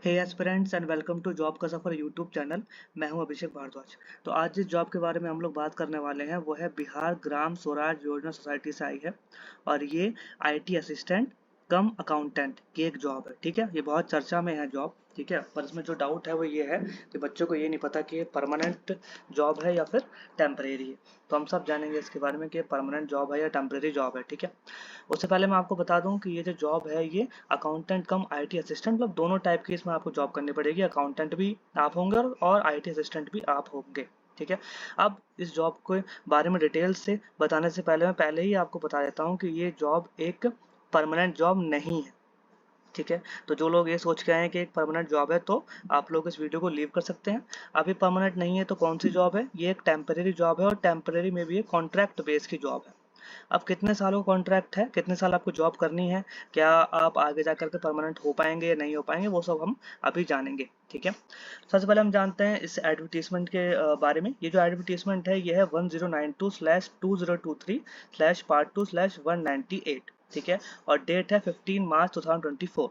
Hey aspirants and welcome to job का सफर YouTube channel. मैं हूं अभिषेक भारद्वाज। तो आज जिस जॉब के बारे में हम लोग बात करने वाले हैं वो है बिहार ग्राम स्वराज योजना सोसाइटी से आई है और ये आईटी असिस्टेंट कम अकाउंटेंट की एक जॉब है। ठीक है, ये बहुत चर्चा में है जॉब। ठीक है, पर इसमें जो डाउट है वो ये है कि बच्चों को ये नहीं पता कि ये परमानेंट जॉब है या फिर टेम्परेरी है। तो हम सब जानेंगे इसके बारे में कि परमानेंट जॉब है या टेम्परेरी जॉब है। ठीक है, उससे पहले मैं आपको बता दूं कि ये जो जॉब है ये अकाउंटेंट कम आईटी असिस्टेंट, मतलब दोनों टाइप की इसमें आपको जॉब करनी पड़ेगी। अकाउंटेंट भी आप होंगे और आईटी असिस्टेंट भी आप होंगे। ठीक है, अब इस जॉब के बारे में डिटेल से बताने से पहले मैं पहले ही आपको बता देता हूँ कि ये जॉब एक परमानेंट जॉब नहीं है। ठीक है, तो जो लोग ये सोच के आए हैं कि एक परमानेंट जॉब है तो आप लोग इस वीडियो को लीव कर सकते हैं। अभी परमानेंट नहीं है तो कौन सी जॉब है? ये एक टेम्परेरी जॉब है और टेम्परेरी में भी एक कॉन्ट्रैक्ट बेस की जॉब है। अब कितने सालों का कॉन्ट्रैक्ट है, कितने साल आपको जॉब करनी है, क्या आप आगे जाकर के परमानेंट हो पाएंगे या नहीं हो पाएंगे, वो सब हम अभी जानेंगे। ठीक है, सबसे पहले हम जानते हैं इस एडवर्टीजमेंट के बारे में। ये जो एडवर्टीजमेंट है ये है 1092/2023/part2/198। ठीक है, और डेट है 15 मार्च 2024।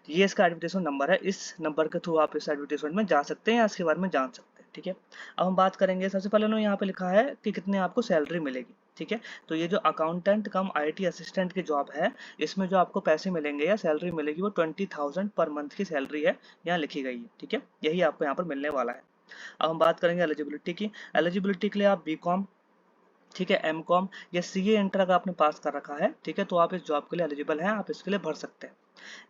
ये इसका एडवर्टीजमेंट नंबर है। इस नंबर के थ्रू आप इस एडवर्टीजमेंट में जा सकते हैं या इसके बारे में जान सकते हैं। ठीक है, अब हम बात करेंगे। सबसे पहले उन्होंने यहाँ पे लिखा है कि कितने आपको सैलरी मिलेगी। ठीक है, तो ये जो अकाउंटेंट कम आईटी असिस्टेंट की जॉब है इसमें जो आपको पैसे मिलेंगे या सैलरी मिलेगी वो 20,000 पर मंथ की सैलरी है, यहाँ लिखी गई है। ठीक है, यही आपको यहाँ पर मिलने वाला है। अब हम बात करेंगे एलिजिबिलिटी की। एलिजिबिलिटी के लिए आप बीकॉम, ठीक है, एमकॉम या सीए इंटर अगर आपने पास कर रखा है, ठीक है, तो आप इस जॉब के लिए एलिजिबल हैं, आप इसके लिए भर सकते हैं।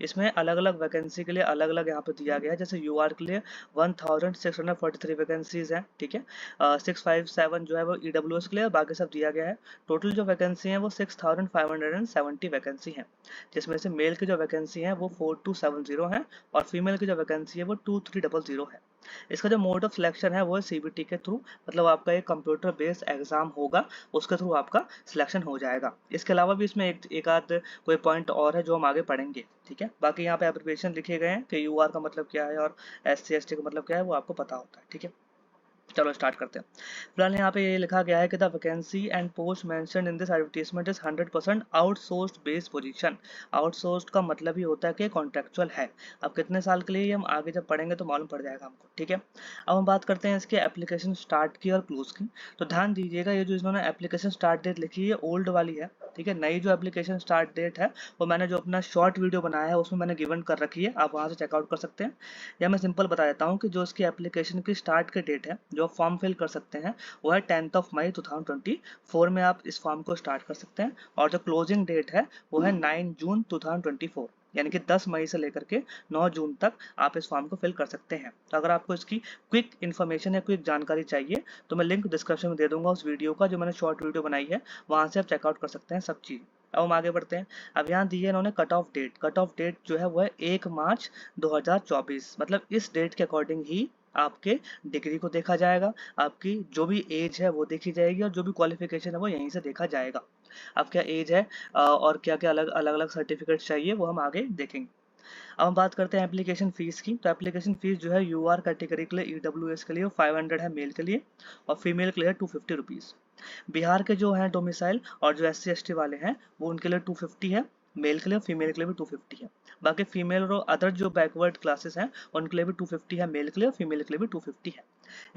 इसमें अलग अलग वैकेंसी के लिए अलग अलग यहाँ पे दिया गया है। जैसे यूआर के लिए 1643 वैकेंसीज हैं। ठीक है, 657 जो है वो ईडब्ल्यूएस के लिए, बाकी सब दिया गया है। टोटल जो वैकेंसी है वो 6570 वैकेंसी है, जिसमें से मेल की जो वैकेंसी है वो 4270 है और फीमेल की जो वैकेंसी है वो 2300 है। इसका जो मोड ऑफ सिलेक्शन है वो है सीबीटी के थ्रू, मतलब आपका एक कंप्यूटर बेस्ड एग्जाम होगा, उसके थ्रू आपका सिलेक्शन हो जाएगा। इसके अलावा भी इसमें एक आध कोई पॉइंट और है जो हम आगे पढ़ेंगे। ठीक है, बाकी यहाँ पे एब्रिविएशन लिखे गए हैं कि यूआर का मतलब क्या है और एससी एसटी का मतलब क्या है वो आपको पता होता है। ठीक है, चलो स्टार्ट करते हैं। फिलहाल यहाँ पे ये लिखा गया है कि the vacancy and post mentioned in this advertisement is 100% outsourced based position. Outsourced का मतलब ही होता है कि कॉन्ट्रेक्चुअल है। अब कितने साल के लिए हम आगे जब पढ़ेंगे तो मालूम पड़ जाएगा हमको। ठीक है, अब हम बात करते हैं इसके एप्लीकेशन स्टार्ट की और क्लोज की। तो ध्यान दीजिएगा, ये जो इन्होंने एप्लीकेशन स्टार्ट डेट लिखी है ओल्ड वाली है। ठीक है, नई जो एप्लीकेशन स्टार्ट डेट है वो मैंने जो अपना शॉर्ट वीडियो बनाया है उसमें मैंने गिवन कर रखी है, आप वहां से चेकआउट कर सकते हैं। या मैं सिंपल बता देता हूँ कि जो इसकी एप्लीकेशन की स्टार्ट की डेट है जो फॉर्म फिल कर सकते हैं वो है 10 मई 2024 में आप इस फॉर्म को स्टार्ट कर सकते हैं। और जो क्लोजिंग डेट है वो है 9 जून 2024, यानी कि 10 मई से लेकर के 9 जून तक आप इस फॉर्म को फिल कर सकते हैं। तो अगर आपको इसकी क्विक इन्फॉर्मेशन या क्विक जानकारी चाहिए तो मैं लिंक डिस्क्रिप्शन में दे दूंगा उस वीडियो का, जो मैंने शॉर्ट वीडियो बनाई है, वहां से आप चेकआउट कर सकते हैं सब चीज़। अब हम आगे बढ़ते हैं। अब यहाँ दी है इन्होंने cut off date. Cut off date जो है वो है 1 मार्च 2024, मतलब इस डेट के अकॉर्डिंग ही आपके डिग्री को देखा जाएगा, आपकी जो भी एज है वो देखी जाएगी और जो भी क्वालिफिकेशन है वो यहीं से देखा जाएगा। अब क्या एज है और क्या क्या अलग अलग सर्टिफिकेट चाहिए वो हम आगे देखेंगे। अब हम बात करते हैं एप्लीकेशन फीस की। तो एप्लीकेशन फीस जो है यूआर कैटेगरी के लिए ईडब्ल्यूएस के लिए वो 500 है मेल के लिए और फीमेल के लिए 250 रुपीज़। बिहार के जो हैं डोमिसाइल और जो एससी एसटी वाले हैं वो उनके लिए 250 है मेल के लिए, फीमेल के लिए भी 250 है। बाकी फीमेल और अदर जो बैकवर्ड क्लासेस हैं उनके लिए भी 250 है मेल के लिए और फीमेल के लिए भी 250 है।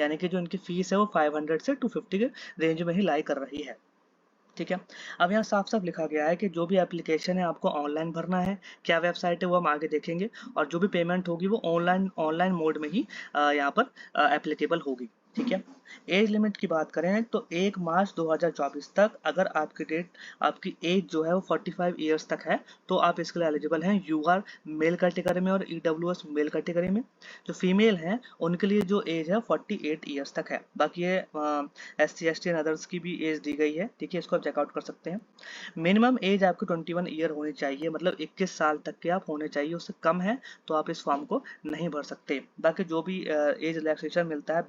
यानी कि जो इनकी फीस है वो 500 से 250 के रेंज में ही लाई कर रही है। ठीक है, अब यहाँ साफ साफ लिखा गया है कि जो भी एप्लीकेशन है आपको ऑनलाइन भरना है। क्या वेबसाइट है वो हम आगे देखेंगे, और जो भी पेमेंट होगी वो ऑनलाइन ऑनलाइन मोड में ही यहाँ पर एप्लीकेबल होगी। ठीक है, एज लिमिट की बात करें तो 1 मार्च 2024 तक अगर आपकी एज जो है वो 45 ईयर्स तक है तो आप इसके लिए एलिजिबल हैं यूआर मेल कैटेगरी में और ईडब्ल्यूएस मेल कैटेगरी में। जो फीमेल हैं उनके लिए जो एज है 48 ईयर्स तक है। बाकी ये एससी एसटी एंड अदर्स की भी एज दी गई है। ठीक है, इसको आप चेकआउट कर सकते हैं। मिनिमम एज आपकी 21 ईयर होनी चाहिए, मतलब 21 साल तक के आप होने चाहिए, उससे कम है तो आप इस फॉर्म को नहीं भर सकते। बाकी जो भी एज रिलैक्सेशन मिलता है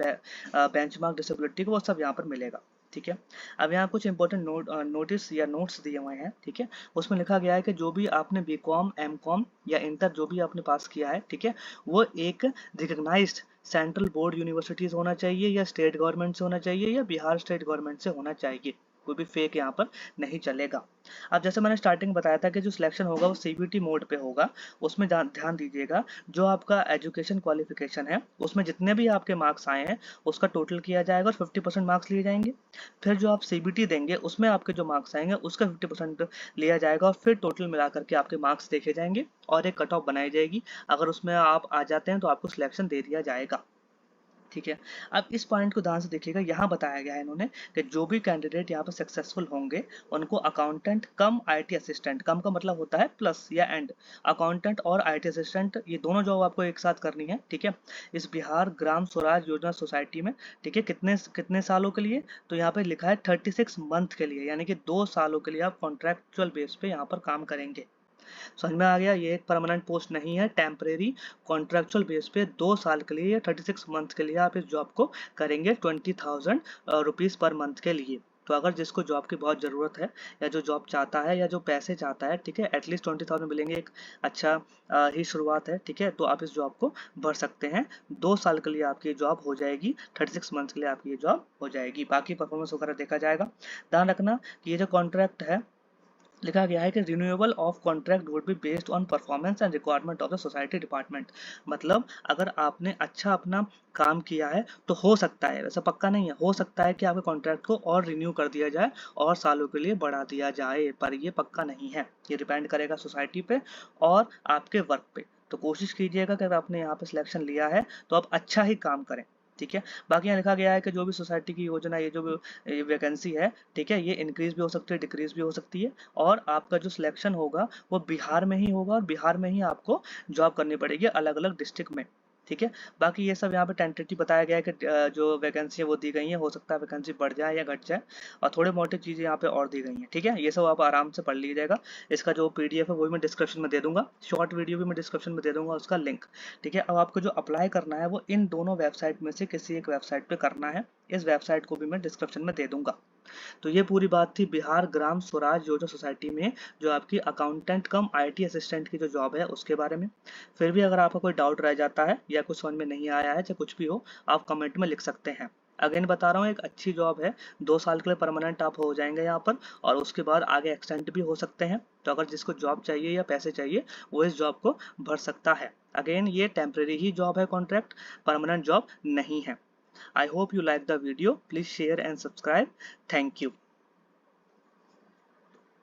बेंचमार्क डिसेबिलिटी को वो सब यहाँ पर मिलेगा। ठीक है, अब यहाँ कुछ इंपॉर्टेंट नोटिस या नोट्स दिए हुए हैं। ठीक है, उसमें लिखा गया है कि जो भी आपने बीकॉम एमकॉम या इंटर जो भी आपने पास किया है, ठीक है, वो एक रिकग्नाइज्ड सेंट्रल बोर्ड यूनिवर्सिटीज होना चाहिए या स्टेट गवर्नमेंट से होना चाहिए या बिहार स्टेट गवर्नमेंट से होना चाहिए। कोई भी फेक यहाँ पर नहीं चलेगा। अब जैसे मैंने स्टार्टिंग बताया था कि जो सिलेक्शन होगा वो सीबीटी मोड पे होगा। उसमें ध्यान दीजिएगा, जो आपका एजुकेशन क्वालिफिकेशन है उसमें जितने भी आपके मार्क्स आए हैं उसका टोटल किया जाएगा और 50% मार्क्स लिए जाएंगे। फिर जो आप सीबीटी देंगे उसमें आपके जो मार्क्स आएंगे उसका 50% लिया जाएगा और फिर टोटल मिला करके आपके मार्क्स देखे जाएंगे और एक कट ऑफ बनाई जाएगी। अगर उसमें आप आ जाते हैं तो आपको सिलेक्शन दे दिया जाएगा। ठीक है, अब इस पॉइंट को ध्यान से देखिएगा, यहाँ बताया गया है इन्होंने कि जो भी कैंडिडेट यहाँ पर सक्सेसफुल होंगे उनको अकाउंटेंट कम आईटी असिस्टेंट, कम का मतलब होता है प्लस या एंड, अकाउंटेंट और आईटी असिस्टेंट ये दोनों जॉब आपको एक साथ करनी है। ठीक है, इस बिहार ग्राम स्वराज योजना सोसाइटी में। ठीक है, कितने कितने सालों के लिए, तो यहाँ पे लिखा है 36 मंथ के लिए, यानी कि 2 सालों के लिए आप कॉन्ट्रेक्चुअल बेस पे यहाँ पर काम करेंगे। समझ में आ गया, ये एक परमानेंट पोस्ट नहीं है, टेम्परेरी कॉन्ट्रेक्चुअल बेस पे 2 साल के लिए 36 मंथ के लिए आप इस जॉब को करेंगे 20,000 रुपीज़ पर मंथ के लिए। तो अगर जिसको जॉब की बहुत ज़रूरत है या जो जॉब चाहता है या जो पैसे चाहता है, ठीक है, एटलीस्ट 20,000 मिलेंगे, एक अच्छा ही शुरुआत है। ठीक है, तो आप इस जॉब को भर सकते हैं। 2 साल के लिए आपकी जॉब हो जाएगी, 36 मंथ के लिए आपकी ये जॉब हो जाएगी, बाकी परफॉर्मेंस वगैरह देखा जाएगा। ध्यान रखना कि ये जो कॉन्ट्रैक्ट है लिखा गया है कि renewable of contract would be based on performance and requirement of the society department. मतलब अगर आपने अच्छा अपना काम किया है तो हो सकता है, वैसा पक्का नहीं है, हो सकता है कि आपके कॉन्ट्रैक्ट को और रिन्यू कर दिया जाए और सालों के लिए बढ़ा दिया जाए, पर ये पक्का नहीं है, ये डिपेंड करेगा सोसाइटी पे और आपके वर्क पे। तो कोशिश कीजिएगा कि अगर आपने यहाँ पे सिलेक्शन लिया है तो आप अच्छा ही काम करें। ठीक है, बाकी यहाँ लिखा गया है कि जो भी सोसाइटी की योजना, ये जो भी वैकेंसी है, ठीक है, ये इंक्रीज भी हो सकती है, डिक्रीज भी हो सकती है, और आपका जो सिलेक्शन होगा वो बिहार में ही होगा और बिहार में ही आपको जॉब करनी पड़ेगी अलग अलग डिस्ट्रिक्ट में। ठीक है, बाकी ये सब यहाँ पे टेंटेटिव बताया गया है कि जो वैकेंसी है वो दी गई है, हो सकता है वैकेंसी बढ़ जाए या घट जाए, और थोड़े मोटे चीज़ें यहाँ पे और दी गई हैं। ठीक है, ये सब आप आराम से पढ़ लीजिएगा। इसका जो पीडीएफ है वो भी मैं डिस्क्रिप्शन में दे दूंगा, शॉर्ट वीडियो भी मैं डिस्क्रिप्शन में दे दूंगा उसका लिंक। ठीक है, अब आपको जो अप्लाई करना है वो इन दोनों वेबसाइट में से किसी एक वेबसाइट पे करना है, इस वेबसाइट को भी मैं डिस्क्रिप्शन में दे दूंगा। तो ये पूरी बात थी बिहार ग्राम स्वराज योजना सोसाइटी में जो आपकी अकाउंटेंट कम आईटी असिस्टेंट की जो जॉब है उसके बारे में। फिर भी अगर आपका कोई डाउट रह जाता है या कुछ समझ में नहीं आया है, चाहे कुछ भी हो, आप कमेंट में लिख सकते हैं। अगेन बता रहा हूँ, एक अच्छी जॉब है, 2 साल के लिए परमानेंट आप हो जाएंगे यहाँ पर, और उसके बाद आगे एक्सटेंड भी हो सकते हैं। तो अगर जिसको जॉब चाहिए या पैसे चाहिए वो इस जॉब को भर सकता है। अगेन ये टेम्परेरी ही जॉब है, कॉन्ट्रैक्ट, परमानेंट जॉब नहीं है। I hope you like the video. Please share and subscribe. Thank you.